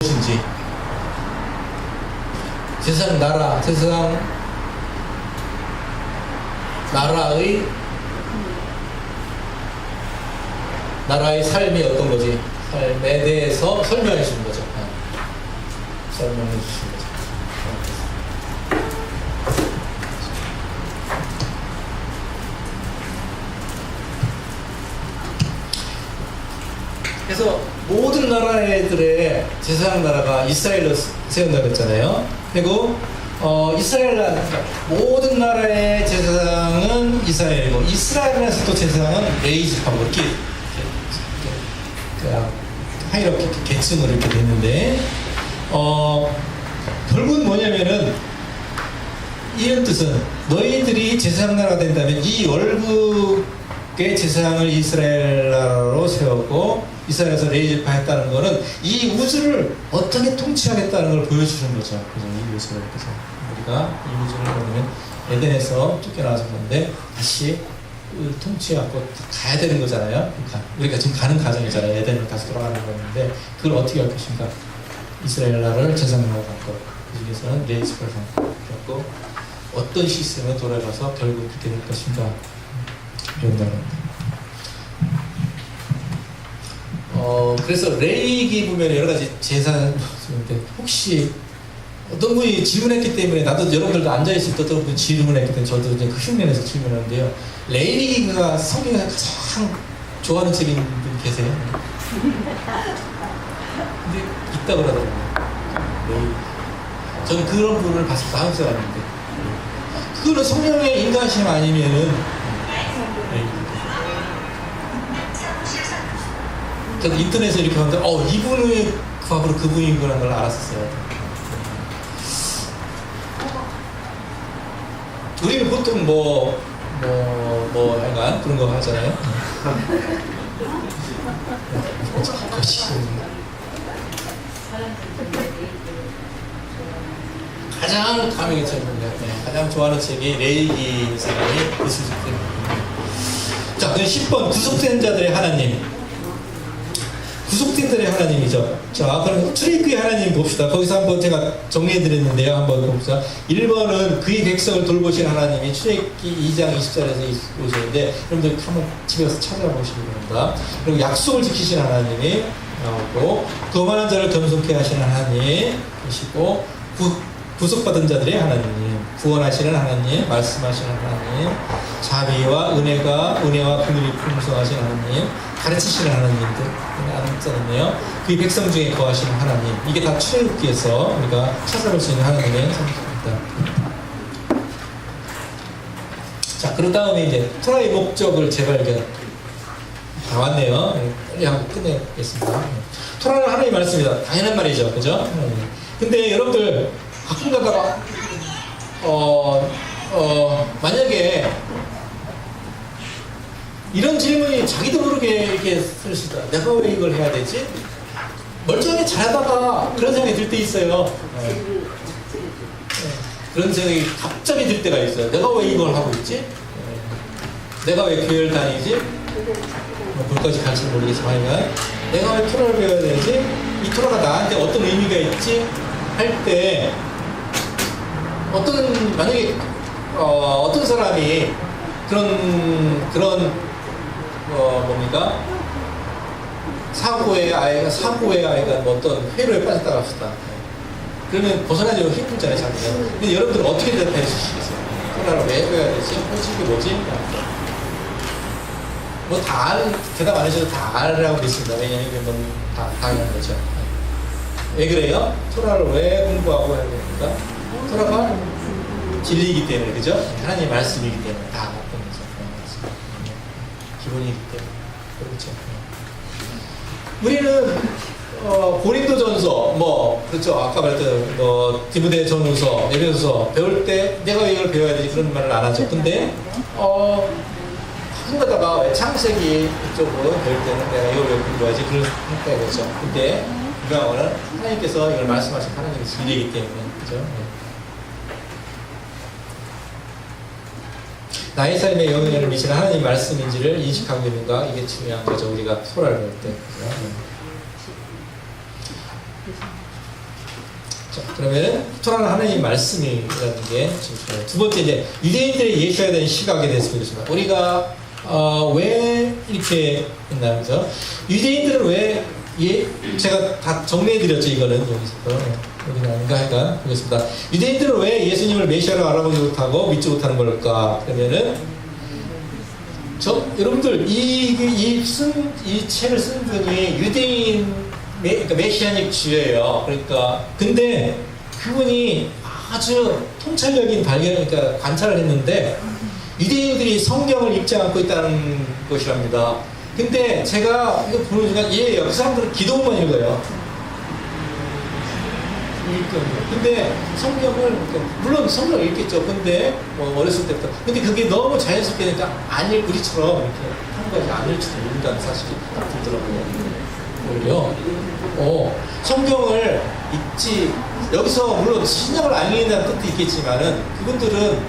무엇인지, 세상 나라, 세상 나라의 삶이 어떤 거지? 삶에 대해서 설명해 주는 거죠. 설명해 주시는 거죠. 그래서 모든 나라들의 제사장 나라가 이스라엘로 세운다고 했잖아요. 그리고 이스라엘 나라, 모든 나라의 제사장은 이스라엘이고, 이스라엘에서 또 제사장은 레위 지파고, 이렇게 하이렇게 계층으로 이렇게 됐는데, 결국은 뭐냐면은, 이런 뜻은 너희들이 제사장 나라가 된다면 이 월국의 제사장을 이스라엘 나라로 세웠고, 이스라엘에서 레위 지파 했다는 거는 이 우주를 어떻게 통치하겠다는 걸 보여주는 거죠. 그래서 이 우주를, 그래서 우리가 이 우주를 보면 에덴에서 쫓겨나왔었는데 다시 통치하고 가야 되는 거잖아요. 그러니까 우리가 지금 가는 과정이잖아요. 에덴으로 다시 돌아가는 건데, 그걸 어떻게 할 것인가? 이스라엘 나라를 제사장으로 갖고, 그 중에서는 레위 지파를 갖고, 어떤 시스템에 돌아가서 결국 그렇게 될 것인가? 이런 겁니다. 그래서 레위기 보면 여러 가지 제사인데, 혹시 어떤 분이 질문했기 때문에, 나도 여러분들도 앉아있을 때 어떤 분이 질문했기 때문에 저도 이제 그 흉내내서 질문하는데요. 레위기가 성경에서 가장 좋아하는 책인 분 계세요? 근데 있다고 그러더라고요. 레위기. 저는 그런 분을 봤을 때 한국 사람인데, 그거는 성령의 인가심 아니면은, 저도 인터넷에 이렇게 봤는데, 이분의 바로 그분인 거라는 걸 알았었어요. 우리는 보통 약간 그런 거 하잖아요. 가장 감명의 책입니다. 가장 좋아하는 책이 레위기 사람이 있을 때입니다. 자, 그럼 10번 구속된 자들의 하나님. 구속된 자들의 하나님이죠. 자, 그럼 출애굽기의 하나님 봅시다. 거기서 한번 제가 정리해 드렸는데요. 한번 봅시다. 1번은 그의 백성을 돌보신 하나님이 출애굽기 2장 20절에서 오시는데, 여러분들 한번 집에 가서 찾아보시기 바랍니다. 그리고 약속을 지키신 하나님이 나오고, 거만한 자를 겸손케 하시는 하나님 계시고, 구속받은 자들의 하나님, 구원하시는 하나님, 말씀하시는 하나님, 자비와 은혜와 긍휼이 풍성하신 하나님, 가르치시는 하나님들 알았잖아요. 그 백성 중에 거하시는 하나님, 이게 다 출애굽기에서 우리가 찾아볼 수 있는 하나님의 성격입니다. 자, 그런 다음에 이제 토라의 목적을 재발견. 다 왔네요. 빨리 하고 끝내겠습니다. 토라는 하나님의 말씀이다. 당연한 말이죠, 그죠? 근데 여러분들 가끔 가다가 만약에 이런 질문이 자기도 모르게 이렇게 쓸 수 있다. 내가 왜 이걸 해야 되지? 멀쩡하게 잘하다가 그런 생각이 들 때 있어요. 그런 생각이 갑자기 들 때가 있어요. 내가 왜 이걸 하고 있지? 내가 왜 교회를 다니지? 그것까지 갈지 모르겠지만, 내가 왜 토라를 배워야 되지? 이 토라가 나한테 어떤 의미가 있지? 할 때, 만약에 어떤 사람이 그런 뭡니까? 사고의 아이가 어떤 회로에 빠졌다고 합시다. 그러면 벗어나기가 힘들잖아요, 자기가. 근데 여러분들은 어떻게 대답해 주시겠어요? 토라를 왜 배워야 되지? 솔직히 뭐지? 대답 안 해줘도 다 알라고 믿습니다. 왜냐면 이건 다 당연한 거죠. 왜 그래요? 토라를 왜 공부하고 해야 됩니까? 토라가 진리이기 때문에, 그죠? 하나님의 말씀이기 때문에 다 맞는 거죠. 기본이기 때문에. 그렇죠. 우리는 고린도전서, 그렇죠. 아까 말했던 디모데전후서, 에베소서 배울 때 내가 왜 이걸 배워야 되지? 그런 말을 안 하죠. 근데 가끔 가다가 왜 창세기 이쪽으로 배울 때는 내가 이걸 왜 공부해야지? 그런 생각이 되죠. 근데 중요한 거는 하나님께서 이걸 말씀하신 하나님의 진리이기 때문에, 그죠? 나의 삶의 영향을 미치는 하나님 말씀인지를 인식하고 있는가? 이게 중요한 거죠. 우리가 토라를 배울 때. 자, 그러면 토라는 하나님의 말씀이라는 게 중요해요. 두 번째 이제 유대인들의 예수에 대한 시각에 대해서 보겠습니다. 우리가 왜 이렇게 했나면서 유대인들은 왜 제가 다 정리해드렸죠. 이거는 여기서 여기는 아닌가 하여간 보겠습니다. 유대인들은 왜 예수님을 메시아로 알아보지 못하고 믿지 못하는 걸까? 그러면은 여러분들 이 책을 쓴 분이 유대인 그러니까 메시아닉 주예요. 그러니까 근데 그분이 아주 통찰력인 그러니까 관찰을 했는데 유대인들이 성경을 읽지 않고 있다는 것이랍니다. 근데 제가 이거 보는 순간 그 사람들은 기도만 읽어요. 근데 성경을 물론 성경을 읽겠죠. 근데 어렸을 때부터 근데 그게 너무 자연스럽게 되니까 안 읽 우리처럼 이렇게 하는 것이 안 읽지도 모른다는 사실이 딱 들더라고요. 오히려 성경을 읽지 여기서 물론 신약을 안 읽는다는 뜻도 있겠지만은 그분들은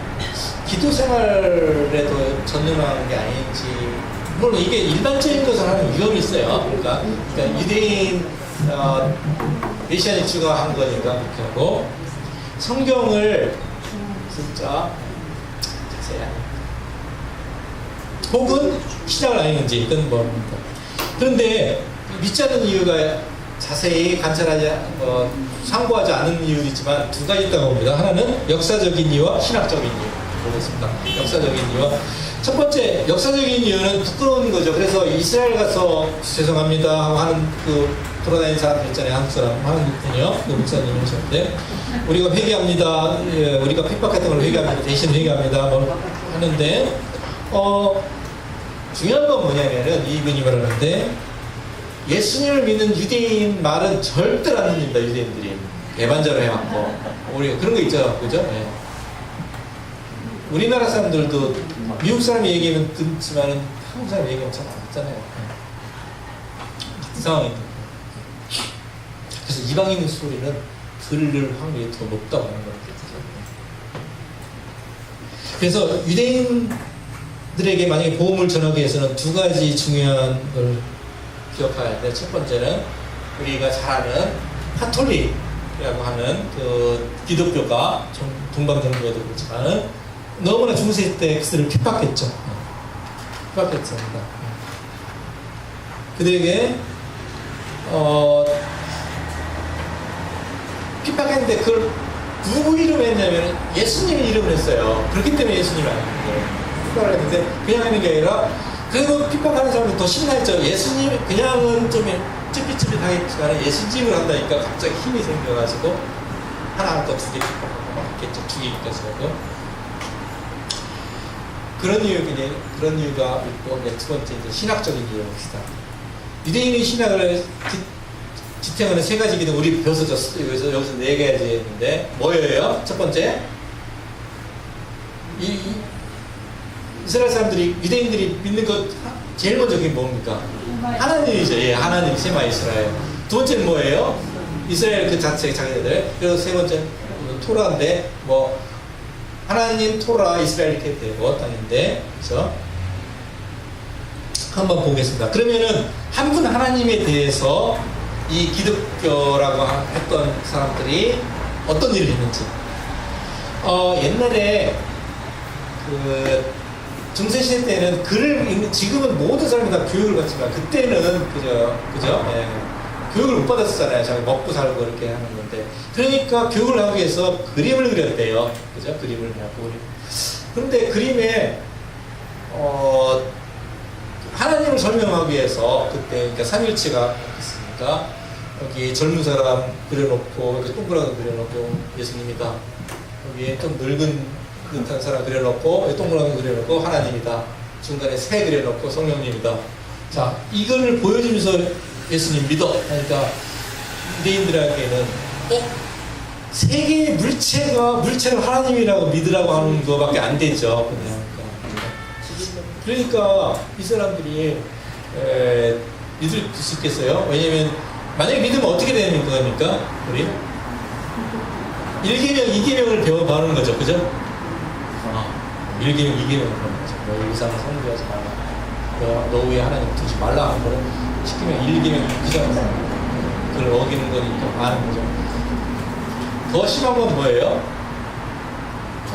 기도 생활에도 전념하는 게 아닌지 물론 이게 일반적인 것을 하는 위험이 있어요. 그러니까 유대인 메시아닉 주가 한 거니까 그렇게 하고 성경을 진짜 자세히 혹은 신약을 안 읽는지 이건 뭡니다. 그런데 믿지 않는 이유가 자세히 관찰하지 상고하지 않은 이유도 있지만 두 가지 있다고 봅니다. 하나는 역사적인 이유와 신학적인 이유 보겠습니다. 역사적인 이유와 첫 번째 역사적인 이유는 부끄러운 거죠. 그래서 이스라엘 가서 죄송합니다 하는 돌아다니는 사람 있잖아요. 한국 사람 한국 분이요. 그 목사님이 오셨는데 우리가 회개합니다. 우리가 핍박했던 걸 회개합니다. 대신 회개합니다. 하는데 중요한 건 뭐냐면은 이분이 말하는데 예수님을 믿는 유대인 말은 절대로 안 듣는다. 유대인들이 예반자로 해갖고 우리 그런 거 있죠, 그죠? 네. 우리나라 사람들도 미국 사람이 얘기하면 듣지만은 한국 사람이 얘기하면 잘 안 듣잖아요. 같은 상황입니다. 그래서 이방인 소리는 들을 확률이 더 높다고 하는 거예요. 그래서 유대인들에게 만약에 복음을 전하기 위해서는 두 가지 중요한 걸 기억해야 돼. 첫 번째는 우리가 잘 아는 카톨릭이라고 하는 기독교가 동방정교도 그렇지만 너무나 중세 때 그들을 핍박했죠. 핍박했습니다. 그들에게 핍박했는데 그걸 누구 이름으로 했냐면 예수님 이름을 했어요. 그렇기 때문에 예수님이 아니에요. 핍박을 했는데 그냥 하는 게 아니라 그리고 핍박하는 사람들 더 신나했죠. 예수님 그냥은 좀 찌릿찌릿하겠지만 예수님을 한다니까 갑자기 힘이 생겨가지고 하나 더 두 개 핍박하고 막 했겠죠. 죽이기까지 하고 그런 이유가 있고 두 번째 이제 신학적인 이유입니다. 유대인의 신학을 지탱하는 세 가지 기능 우리 배워서 여기서 네 가지 했는데 뭐예요? 첫 번째 이스라엘 사람들이 유대인들이 믿는 것 제일 먼저 그게 뭡니까? 하나님이죠. 예, 하나님 세마 이스라엘. 두 번째는 뭐예요? 이스라엘 그 자체 자기들. 그리고 세 번째 토라인데 하나님 토라 이스라엘 이렇게 되고 땅인데 그렇죠? 한번 보겠습니다. 그러면은 한 분 하나님에 대해서 이 기독교라고 했던 사람들이 어떤 일을 했는지 옛날에 중세시대 때는 글을 읽는 지금은 모든 사람이 다 교육을 받지만 그때는 그죠? 예. 교육을 못 받았었잖아요. 자기 먹고 살고 이렇게 하는 건데 그러니까 교육을 하기 위해서 그림을 그렸대요. 그죠? 그림을 하고 그런데 그림에 하나님을 설명하기 위해서 그때 그러니까 삼일체가 있으니까 여기 젊은 사람 그려놓고 여기 동그랗게 그려놓고 예수님이다. 여기에 좀 늙은 듯한 사람 그려놓고 동그랗게 그려놓고 하나님이다. 중간에 새 그려놓고 성령님이다. 자 이거를 보여주면서 예수님 믿어. 그러니까 유대인들에게는 세계의 물체를 하나님이라고 믿으라고 하는 거밖에 안 되죠. 그러니까 이 사람들이 믿을 수 있겠어요? 왜냐면 만약에 믿으면 어떻게 되는 겁니까? 우리 1계명, 2계명을 배워보는 거죠. 그죠? 1계명, 2계명을 배우는 거죠. 너 이상을 성교하지 말라. 너 위에 하나님 두지 말라 하는 거는 10계명, 1계명 그죠? 그걸 어기는 거니까 아는 거죠. 더 심한 건 뭐예요?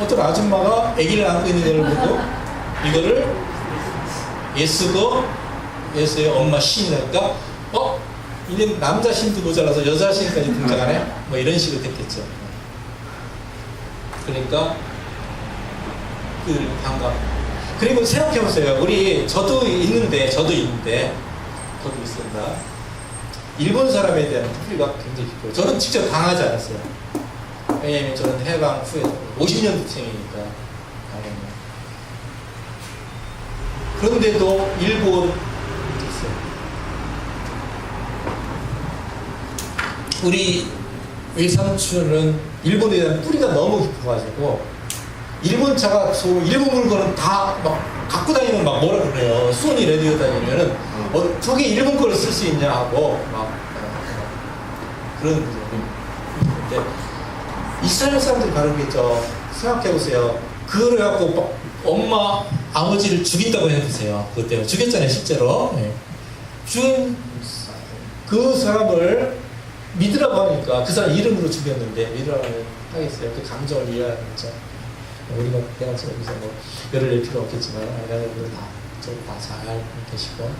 어떤 아줌마가 아기를 안고 있는 애를 보고 이거를 예수고 예수의 엄마 신이니까 이제 남자 신도 모자라서 여자 신까지 등장하네? 뭐 이런 식으로 됐겠죠. 그러니까 그 반감. 그리고 생각해보세요. 저도 있는데 저도 있습니다. 일본 사람에 대한 뿌리가 굉장히 깊어요. 저는 직접 당하지 않았어요. 왜냐면 저는 해방 후에 50년대생이니까 당연히. 그런데도 일본 있어요. 우리 외삼촌은 일본에 대한 뿌리가 너무 깊어가지고 일본 차가 일본 물건은 다 막 갖고 다니면 막 뭐라 그래요. 소니 레디오 다니면은 저게 일본 거를 쓸 수 있냐 하고 막 그런 근데 이스라엘 사람들이 바르겠죠. 생각해보세요. 그걸 갖고 막 엄마 아버지를 죽인다고 해보세요. 그것 때문에 죽였잖아요 실제로. 네. 죽은 그 사람을 믿으라고 하니까 그 사람 이름으로 죽였는데 믿으라고 하겠어요. 그 감정을 이해하는 거죠. 우리가 그냥 여기서 뭐 열을 낼 필요 없겠지만 여러분들 다잘 계시고.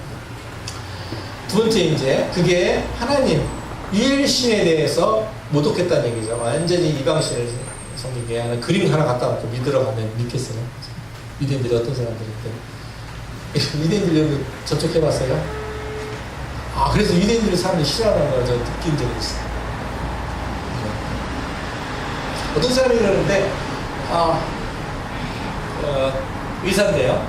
두 번째 이제 그게 하나님 유일신에 대해서 모독했다는 얘기죠. 완전히 이방신을 섬기게 하는 그림 하나 갖다 놓고 믿으라고 하면 믿겠어요? 유대인들이 어떤 사람들인데 유대인들 여기 접촉해봤어요? 그래서 유대인들이 사람들이 싫어하는 걸 저 느낀 적이 있어요. 어떤 사람이 그러는데 의사인데요.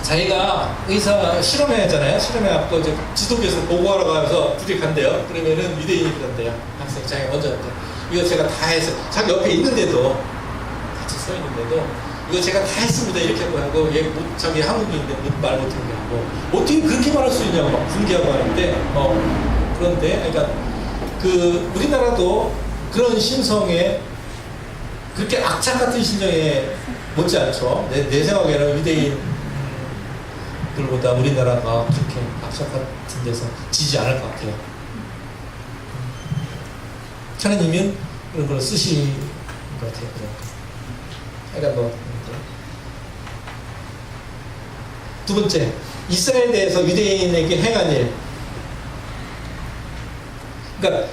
자기가 의사 실험했잖아요. 실험해갖고 지도교에서 보고하러 가서 둘이 간대요. 그러면은 유대인이 그런대요. 학생 자기가 먼저 한대. 이거 제가 다 했어요. 자기 옆에 있는데도 같이 서 있는데도 이거 제가 다 했습니다. 이렇게 하고 얘 자기 한국인인데 말 못하게 하고 어떻게 그렇게 말할 수 있냐고 막 분개하고 하는데 그런데 그러니까 그 우리나라도 그런 심성에 그렇게 악착 같은 심정에 못지 않죠. 내 생각에는 유대인들보다 우리나라가 그렇게 악착 같은 데서 지지 않을 것 같아요. 하나님은 그런 걸 쓰신 것 같아요. 그러니까 두 번째, 이스라엘에 대해서 유대인에게 행한 일. 그러니까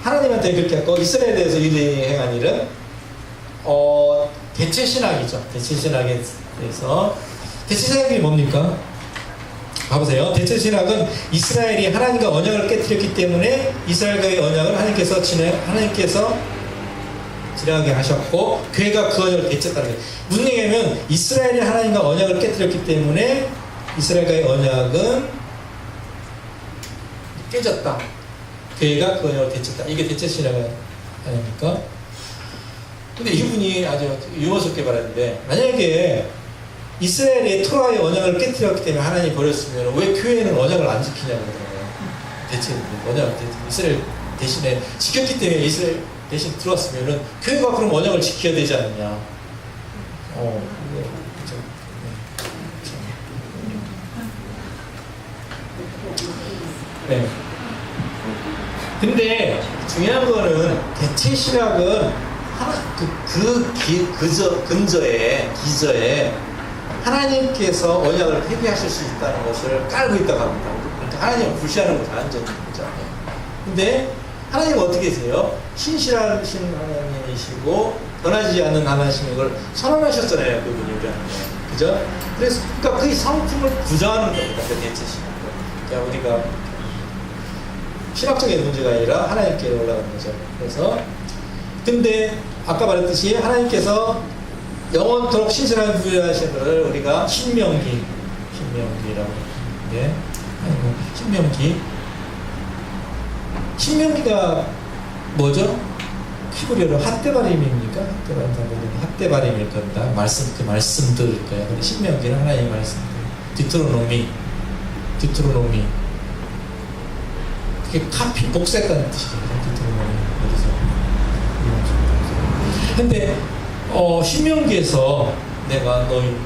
하나님한테 그렇게 했고 이스라엘에 대해서 유대인이 행한 일은 대체신학이죠. 대체신학에 대해서 대체신학이 뭡니까? 봐보세요. 대체신학은 이스라엘이 하나님과 언약을 깨뜨렸기 때문에 이스라엘과의 언약을 하나님께서 진행하게 하셨고 교회가 그 언약을 대체했다는 거예요. 무슨 얘기냐면 이스라엘이 하나님과 언약을 깨뜨렸기 때문에 이스라엘과의 언약은 깨졌다. 교회가 그 언약을 대체했다. 이게 대체신학 아닙니까? 근데 이분이 아주 유머스럽게 말했는데 만약에 이스라엘이 토라의 언약을 깨뜨렸기 때문에 하나님이 버렸으면 왜 교회는 언약을 안 지키냐고 그러잖아요. 대체 언약을 이스라엘 대신에 지켰기 때문에 이스라엘 대신 들어왔으면은 교회가 그럼 언약을 지켜야 되지 않느냐. 네. 근데 중요한 거는 대체 신학은 기저에 하나님께서 언약을 폐기하실 수 있다는 것을 깔고 있다고 합니다. 그러니까 하나님을 불시하는 것도 완전히 거죠. 근데 하나님은 어떻게 계세요? 신실하신 하나님이시고 변하지 않는 하나님이신 걸 선언하셨잖아요. 그분이 우리한테. 그죠? 그래서 그러니까 그 성품을 부정하는 겁니다. 그 대체 신학은. 그러니까 우리가 신학적인 문제가 아니라 하나님께 올라가는 거죠. 그래서 근데 아까 말했듯이 하나님께서 영원토록 신실한 부여하신 것을 우리가 신명기라고 하는데 신명기가 뭐죠? 히브리어로 핫데바림입니까? 핫데바림일 겁니다. 그 말씀들일 거예요. 근데 신명기는 하나님의 말씀들. 디트로노미 그게 복사했다는 뜻이죠. 디트로노미 근데 신명기에서 내가 너희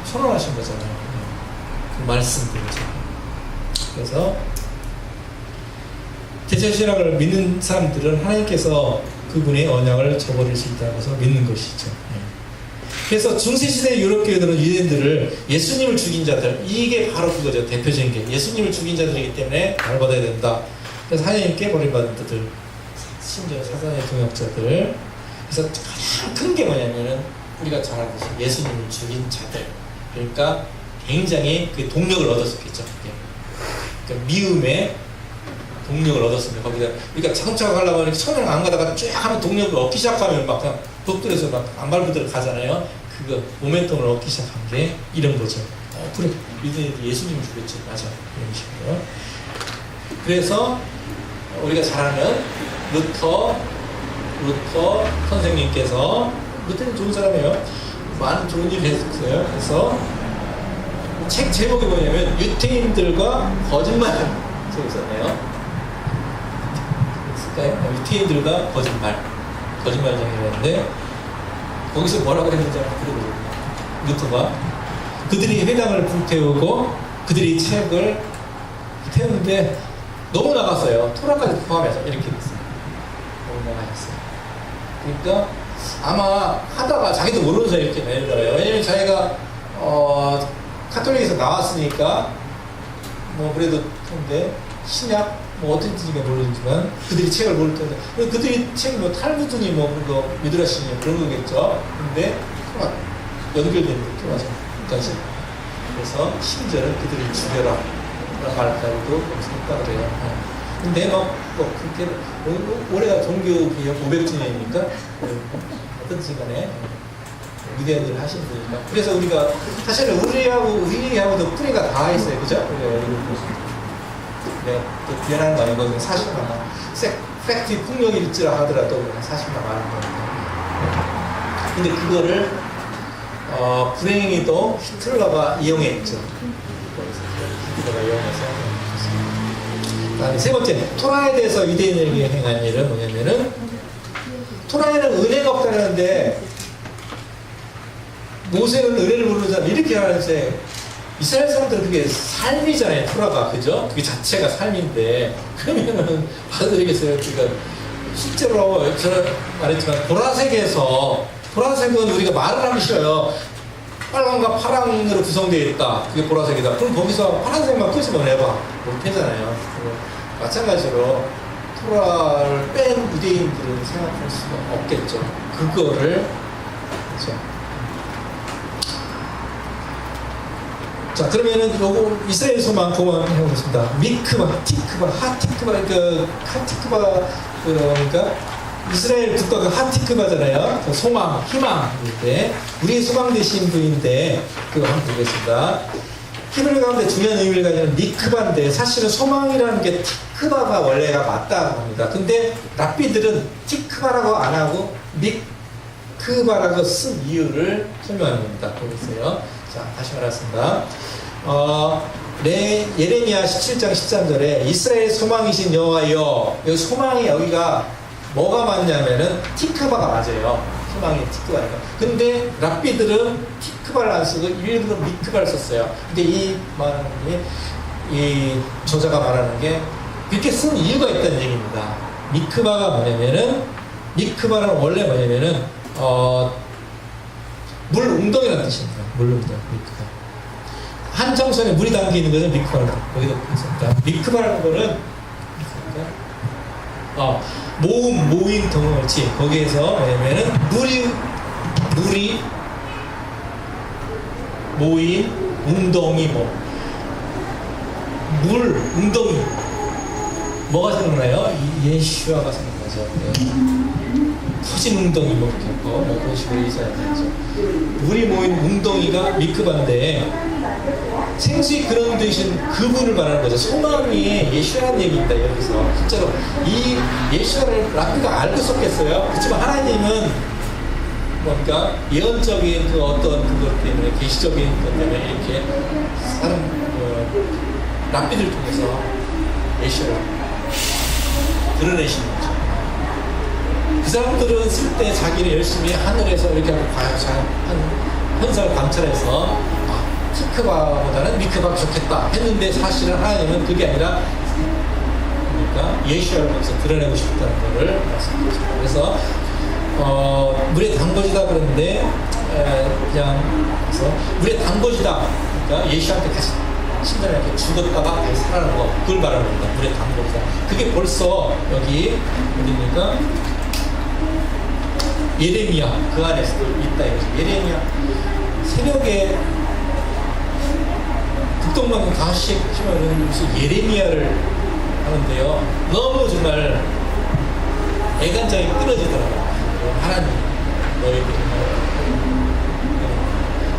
선언하신 거잖아요. 그 말씀들이죠. 그래서 대천신학을 믿는 사람들은 하나님께서 그분의 언약을 저버릴 수 있다고 해서 믿는 것이죠. 그래서 중세시대 유럽 교회들은 유대인들을 예수님을 죽인 자들, 이게 바로 그거죠. 대표적인 게 예수님을 죽인 자들이기 때문에 벌 받아야 된다. 그래서 하나님께 버림받은 자들, 심지어 사단의 동역자들. 그래서 가장 큰 게 뭐냐면은 우리가 잘 알듯이 예수님을 죽인 자들. 그러니까 굉장히 그 동력을 얻었었겠죠. 그러니까 미움의 동력을 얻었습니다. 거기다 그러니까 차근차근 가려고 하니까 처음에는 안 가다가 쫙 하면 동력을 얻기 시작하면 막 그냥 벽돌에서 막 안발부대로 가잖아요. 그거 모멘텀을 얻기 시작한 게 이런 거죠. 그래, 유대인들이 예수님을 죽였지. 맞아. 이런 식으로. 그래서 우리가 잘 아는 루터 선생님께서, 루터는 좋은 사람이에요. 많은 좋은 일을 했었어요. 그래서 책 제목이 뭐냐면 유태인들과 거짓말 써 있었네요. 있을까요? 유태인들과 거짓말장이라는데 거기서 뭐라고 했는지 한번 들어보세요. 루터가 그들이 회당을 불태우고 그들이 책을 태우는데 너무 나갔어요. 토라까지 포함해서 이렇게 됐어요. 너무 나가셨어요. 그러니까 아마 하다가 자기도 모르면서 이렇게 내더라고요. 왜냐면 자기가 카톨릭에서 나왔으니까 뭐 그래도 근데 신약 뭐 어떤 뜻인가 모르지만 그들이 책을 모를 텐데 그들이 책 뭐 탈무드니 뭐 그거 미드라시니 그런 거겠죠. 근데 연결되는 게 맞아. 까지. 그래서 심지어는 그들을 죽여라 라는 말까지도 생각을 해요. 근데 뭐 그렇게 올해가 종교개혁 500주년이니까 어떤 시간에 위대한들 하시는 거니까. 그래서 우리가 사실은 우리하고도 뿌리가 다 있어요. 그죠? 내가 또 비난하는 거 아니고 사실만 팩트 폭력일지라 하더라도 사실만 말하는 거니까. 근데 그거를 불행히도 히틀러가 이용했죠. 히틀러가 이용해서. 다음에 세 번째, 토라에 대해서 위대인에게 행한 일은 뭐냐면은 토라에는 은혜가 없다는데 모세는 은혜를 모르는 사람 이렇게 하는데 이스라엘 사람들은 그게 삶이잖아요. 토라가. 그죠? 그게 자체가 삶인데 그러면은 받아들이겠어요. 그러니까 실제로 저는 말했지만 보라색은 우리가 말을 하기 싫어요. 빨강과 파랑으로 구성되어 있다. 그게 보라색이다. 그럼 거기서 파란색만 끄집어내봐. 못하잖아요. 마찬가지로 토라를 뺀 유대인들은 생각할 수가 없겠죠. 그거를 그렇죠. 자, 그러면은 요거 이스라엘 소망 그만 해보겠습니다. 미크바, 티크바, 하티크바, 하티크바 그러니까 이스라엘 국가가 하티크바잖아요. 소망, 희망인데 우리의 소망 되신 분인데 그거 한번 보겠습니다. 히브리 가운데 중요한 의미를 가지는 미크바인데 사실은 소망이라는 게 티크바가 원래가 맞다고 합니다. 근데 랍비들은 티크바라고 안 하고 미크바라고 쓴 이유를 설명하는 겁니다. 보겠어요. 자, 다시 말하겠습니다. 예레미야 17장 13절에 이스라엘 소망이신 여호와여, 이 소망이 여기가 뭐가 맞냐면은 티크바가 맞아요. 소망이 티크바니까. 근데 랍비들은 티크바를 안 쓰고 일부러 미크바를 썼어요. 근데 이 저자가 말하는 게 그렇게 쓴 이유가 있다는 얘기입니다. 미크바가 뭐냐면은 미크바는 원래 뭐냐면은 물 웅덩이라는 뜻입니다. 물 웅덩이, 미크바. 한정선에 물이 담겨 있는 것은 미크바를 거기다 있습니다. 미크바라는 거는 모인 덩어리치 거기에서 뭐냐면은 물이 모인 웅덩이 물 웅덩이 뭐가 생각나요? 예슈아가 생각나죠. 터진 웅덩이 이렇게 했고 그런 식으로 있어야 되죠. 물이 모인 웅덩이가 미크바인데 생수의 그런 되신 그분을 말하는 거죠. 소망이 예수라는 얘기입니다. 여기서 실제로 이 예수를 랍비가 알고 썼겠어요. 그렇지만 하나님은 뭔가 예언적인 그 어떤 그것 때문에 계시적인 것 때문에 이렇게 랍비들 통해서 예수를 드러내시는 거죠. 그 사람들은 쓸 때 자기를 열심히 하늘에서 이렇게 하고 현상을 관찰해서 티크바보다는 미크바가 좋겠다 했는데 사실은 하나님은 그게 아니라 뭡니까? 예수를 통해서 드러내고 싶다는 것을 말씀드렸습니다. 그래서 물에 담궈지다 그러는데 그냥 그래서 물에 담궈지다 그러니까 예수한테 같이 신전에 죽었다가 다시 살아나는 거 그걸 말하는 겁니다. 물에 담궈지다. 그게 벌써 여기 어디입니까? 예레미야 그 안에서도 있다 이거죠. 예레미야 새벽에 북동방에 5시에 키면은 무슨 예레미야를 하는데요. 너무 정말 애간장이 끊어지더라고요. 하나님 너희들이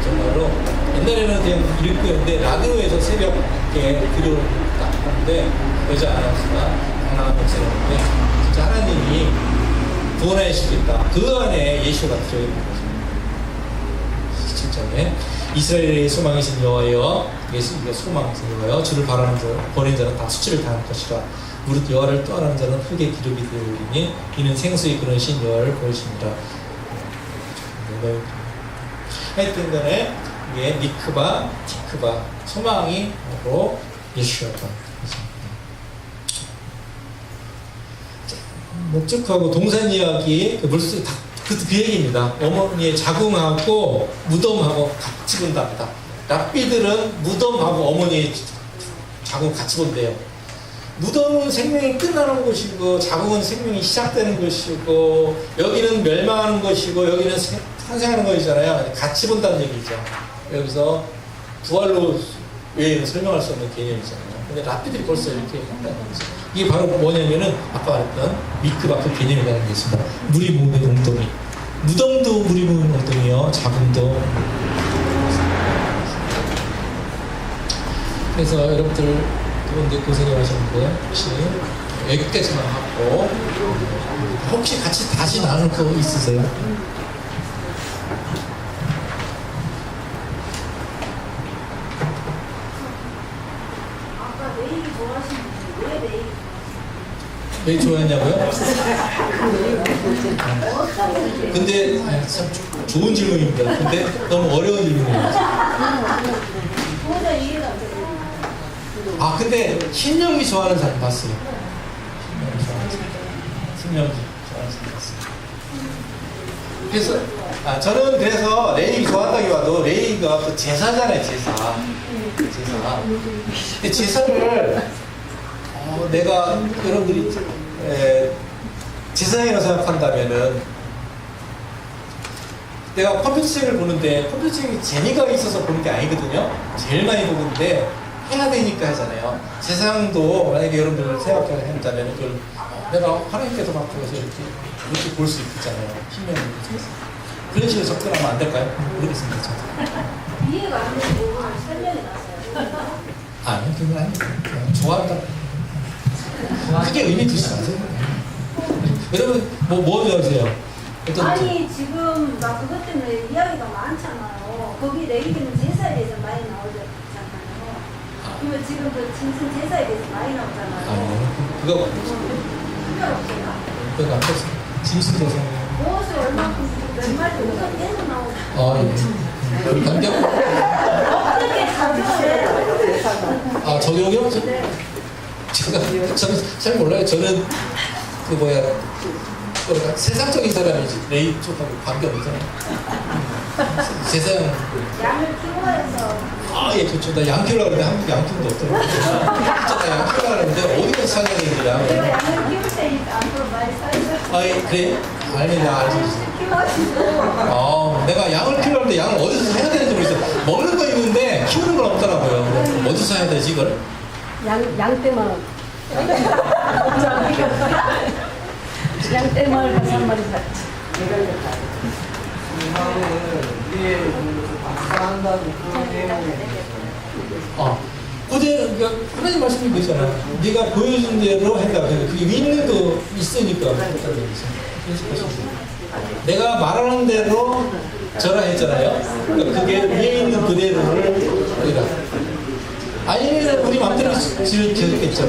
정말로 옛날에는 그냥 읽고 있는데 라디오에서 새벽에 들어오니까 하는데 여자 아나운서가 강남한 목사였는데 진짜 하나님이 구원하시겠다. 그 안에 예수가 들어있는 거죠. 17절에 이스라엘의 소망이신 여호와여 예수가 소망이신 여호와여 주를 바라는 자 버린 자는 다 수치를 당할 것이라 무릇 여호와를 떠나는 자는 흙의 기름이 되어오리니 이는 생수의 그릇인 여호와를 보이십니다. 하여튼 간에 이게 니크바, 티크바 소망이 바로 예수였다. 목적하고 동산 이야기 그 물속에 그 얘기입니다. 어머니의 자궁하고 무덤하고 같이 본답니다. 랍비들은 무덤하고 어머니의 자궁 같이 본대요. 무덤은 생명이 끝나는 곳이고 자궁은 생명이 시작되는 곳이고 여기는 멸망하는 것이고 여기는 탄생하는 것이잖아요. 같이 본다는 얘기죠. 여기서 부활로 외에는 설명할 수 없는 개념이잖아요. 근데 랍비들이 벌써 이렇게 한다는 거죠. 이게 바로 뭐냐면은 아까 말했던 미크바 그 개념이라는 게 있습니다. 물이 모으는 웅덩이. 무덤도 물이 모으는 웅덩이요. 자궁도. 그래서 여러분들 그런데 고생이 하셨는데 혹시 여기까지만 하고 혹시 같이 다시 나눌 거 있으세요? 왜 좋아했냐고요? 근데 참 좋은 질문입니다. 근데 너무 어려운 질문이에요. 아 근데 신명기 좋아하는 사람 봤어요. 신명기 좋아하는 사람 봤어요. 그래서 저는 그래서 레이기 좋아한다기보다도 레이기가 그 제사잖아요. 제사. 근데 제사를 내가 여러분들이 제사장이라고 생각한다면은 내가 컴퓨터책을 보는데 컴퓨터책이 재미가 있어서 보는 게 아니거든요. 제일 많이 보는데 해야 되니까 하잖아요. 세상도 만약에 여러분들 생각해 한다면 그걸 내가 하나님께서 맡겨서 이렇게 볼 수 있잖아요. 힘면 그런 식으로 접근하면 안 될까요? 모르겠습니다. 이해가 안 되고 설명이 났어요. 아니 그건 아니에요. 좋아한다. 크게 의미 두지 마세요. 여러분 뭐 좋아하세요? 아니 지금 막 그것 때문에 이야기가 많잖아요. 거기 레이기는 제사에 대해서 많이 나오잖아요. 그러면 지금 그 짐승 제사에 대해서 많이 나오잖아요. 아니요. 그거 특별없어요. 그거 안 됐어요. 짐승 제사. 무엇을 얼마큼 몇 마리 우선 계속 나오죠. 아 예. 반격. 어떻게 적용을 적용이요? 네. 저는 잘 몰라요. 저는 그 뭐랄까 세상적인 사람이지 레이 쪽하고 관계없잖아요. 세상 양을 키워서 예 그렇죠. 나 양 키우려고 했는데 한국에 양 키우는 데 없더라고요. 진짜 나 양 키우려고 했는데 어디가 살려야 되는 양. 제가 양을 키울 때 앞으로 많이 살죠. 예 그래? 아닙니다. 알죠. 키워가지고 내가 양을 키우려는데 양을 어디서 해야 되는지 모르겠어. 먹는 거 있는데 키우는 건 없더라고요. 어디서 해야 되지 이걸? 양떼마을 양떼마을 가서 한 마리 샀지. 그러니까 하나님 말씀이 그잖아요. 네가 보여준 대로 한다. 그게 믿는 거 있으니까. 내가 말하는 대로 절하했잖아요. 그러니까 그게 위에 있는 그대로를 우리가. 아니면 우리 마음대로 지었겠죠.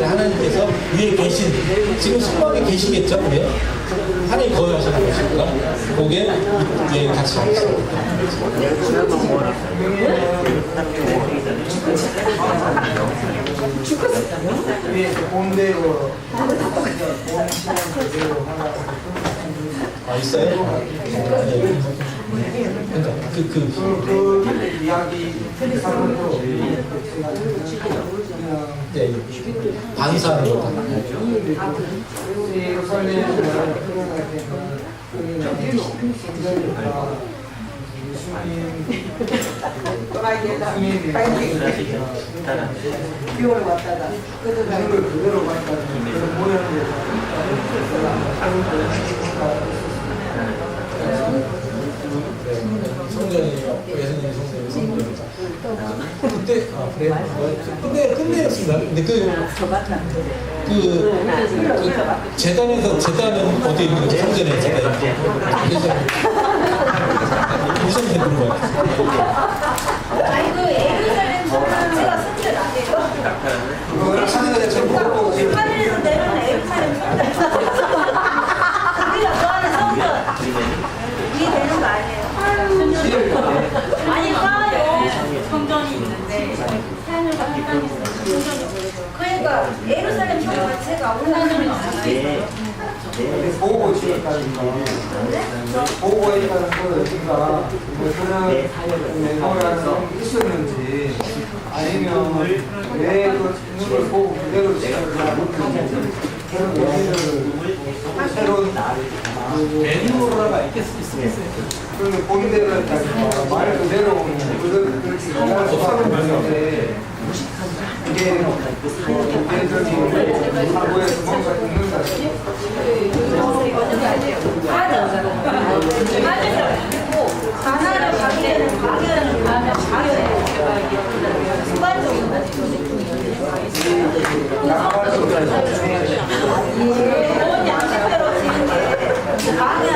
하나님께서 위에 계신, 지금 성막에 계시겠죠? 왜요? 하나님 거기 하시는 것이니까, 그게 위에 같이 있습니다. 위에 본대로 아, 있어요? 그러니까 그 이야기 사람도 네, 반사하는 거다. 비오를 왔다가 그대로 갔다가 모양을 성전이요. 예수님 성전이 그때 그래 끝내였습니다. 근데 그 재단에서 재단은 어디 있는 거죠? 성전에 재단이 무슨 되는 거야? 아니 그 예루살렘 성전 제가 선전 안 해요. 하늘에서 내려오는 예루살렘 성전. 우리가 좋아하는 성전. 이게 되는 거 아니에요? 아니 봐요. 성전이 있는데 하늘과 땅이 성전이 보여요. 그러니까 예루살렘 성전 자체가 올라가는 거 아니에요? 보고 지었다니까 보고 있다는 거니까 그런 메모라는 있었는지 아니면 왜 그 눈을 보고 그대로 지었는지 그런 얘기를 새로운 매뉴얼화가 있겠어요. 그런 본대로 했다니까 말 그대로 그렇게 영어를 써는 건데 이게 얘들이 사고에서 뭔가 있는다 가나를 가기에는 순간적으로 좋은 양식대로 지는 게 강야